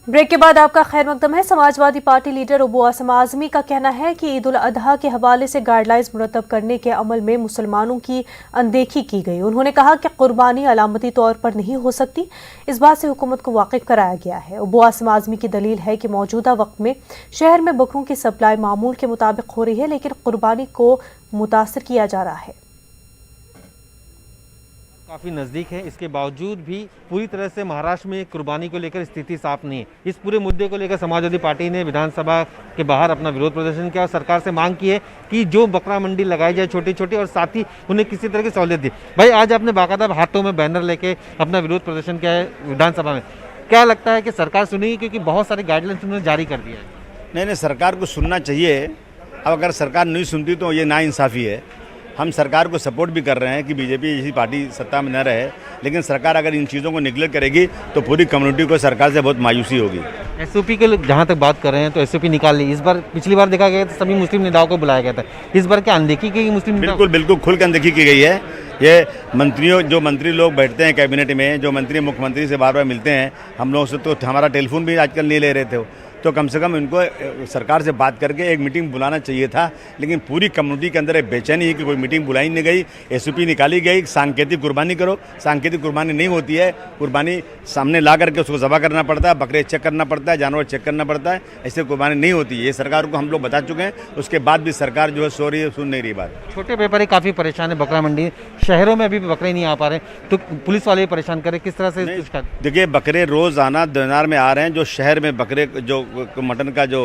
Break के बाद आपका खैर मकदम है। समाजवादी पार्टी लीडर अबू आसिम आजमी का कहना है कि ईद उल अजहा के हवाले से गाइडलाइंस मुरतब करने के अमल में मुसलमानों की अनदेखी की गई। उन्होंने कहा कि कुर्बानी अलामती तौर पर नहीं हो सकती, इस बात से हुकूमत को वाकिफ कराया गया है। अबू आसिम आजमी की दलील है कि मौजूदा वक्त में शहर में बकरों की सप्लाई मामूल के मुताबिक हो रही है, लेकिन कुर्बानी को मुतासर किया जा रहा है। काफ़ी नज़दीक है, इसके बावजूद भी पूरी तरह से महाराष्ट्र में कुर्बानी को लेकर स्थिति साफ नहीं है। इस पूरे मुद्दे को लेकर समाजवादी पार्टी ने विधानसभा के बाहर अपना विरोध प्रदर्शन किया और सरकार से मांग की है कि जो बकरा मंडी लगाई जाए छोटी छोटी, और साथ ही उन्हें किसी तरह की सहूलियत दी। भाई, आज आपने बाकायदा हाथों में बैनर लेके अपना विरोध प्रदर्शन किया है विधानसभा में, क्या लगता है कि सरकार सुनेगी? क्योंकि बहुत सारे गाइडलाइंस उन्होंने जारी कर दिया है। नहीं, सरकार को सुनना चाहिए। अब अगर सरकार नहीं सुनती तो ये नाइंसाफ़ी है। हम सरकार को सपोर्ट भी कर रहे हैं कि बीजेपी जैसी पार्टी सत्ता में न रहे, लेकिन सरकार अगर इन चीज़ों को निगलेक्ट करेगी तो पूरी कम्युनिटी को सरकार से बहुत मायूसी होगी। एसओपी के जहाँ तक बात कर रहे हैं तो एसओपी निकाल ली। इस बार पिछली बार देखा गया था सभी मुस्लिम नेताओं को बुलाया गया था, इस बार क्या अनदेखी की मुस्लिम? बिल्कुल खुल कर अनदेखी की गई है। ये जो मंत्री लोग बैठते हैं कैबिनेट में, जो मंत्री मुख्यमंत्री से बार बार मिलते हैं, हम लोग से तो हमारा टेलीफोन भी आजकल नहीं ले रहे थे, तो कम से कम इनको सरकार से बात करके एक मीटिंग बुलाना चाहिए था। लेकिन पूरी कम्युनिटी के अंदर एक बेचैनी है कि कोई मीटिंग बुलाई नहीं गई, एसओपी निकाली गई। सांकेतिक कुर्बानी करो, सांकेतिक कुर्बानी नहीं होती है। कुर्बानी सामने ला करके उसको ज़बह करना पड़ता है, बकरे चेक करना पड़ता है, जानवर चेक करना पड़ता है, ऐसे कुर्बानी नहीं होती है। ये सरकार को हम लोग बता चुके हैं, उसके बाद भी सरकार जो है सो रही है, सुन नहीं रही बात। छोटे व्यापारी काफ़ी परेशान है, बकरा मंडी शहरों में अभी भी बकरे नहीं आ पा रहे, तो पुलिस वाले परेशान करें किस तरह से? देखिए, बकरे रोज़ाना दिनार में आ रहे हैं। जो शहर में बकरे जो मटन का जो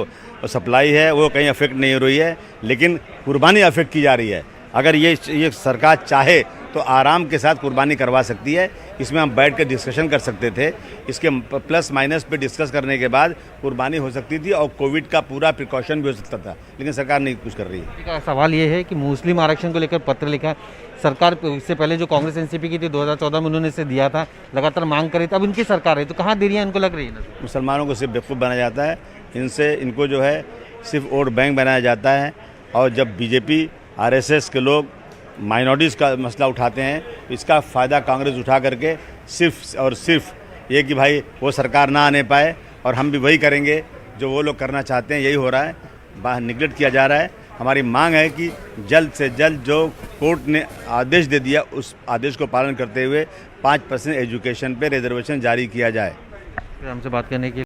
सप्लाई है वो कहीं अफेक्ट नहीं हो रही है, लेकिन कुर्बानी अफेक्ट की जा रही है। अगर ये सरकार चाहे तो आराम के साथ कुर्बानी करवा सकती है। इसमें हम बैठ कर डिस्कशन कर सकते थे, इसके प्लस माइनस पे डिस्कस करने के बाद कुर्बानी हो सकती थी और कोविड का पूरा प्रिकॉशन भी हो सकता था, लेकिन सरकार नहीं कुछ कर रही है। सवाल ये है कि मुस्लिम आरक्षण को लेकर पत्र लिखा सरकार, इससे पहले जो कांग्रेस एनसीपी की थी 2014 में उन्होंने इसे दिया था, लगातार मांग करी थी, अब इनकी सरकार है तो कहाँ देरी है इनको लग रही है? मुसलमानों को सिर्फ बेवकूफ़ बनाया जाता है, इनको जो है सिर्फ वोट बैंक बनाया जाता है। और जब बीजेपी आरएसएस के लोग माइनॉरिटीज़ का मसला उठाते हैं, इसका फ़ायदा कांग्रेस उठा करके सिर्फ और सिर्फ ये कि भाई वो सरकार ना आने पाए और हम भी वही करेंगे जो वो लोग करना चाहते हैं, यही हो रहा है। बाहर निगलेक्ट किया जा रहा है। हमारी मांग है कि जल्द से जल्द जो कोर्ट ने आदेश दे दिया उस आदेश को पालन करते हुए 5% एजुकेशन पे रिजर्वेशन जारी किया जाए। हमसे बात करने की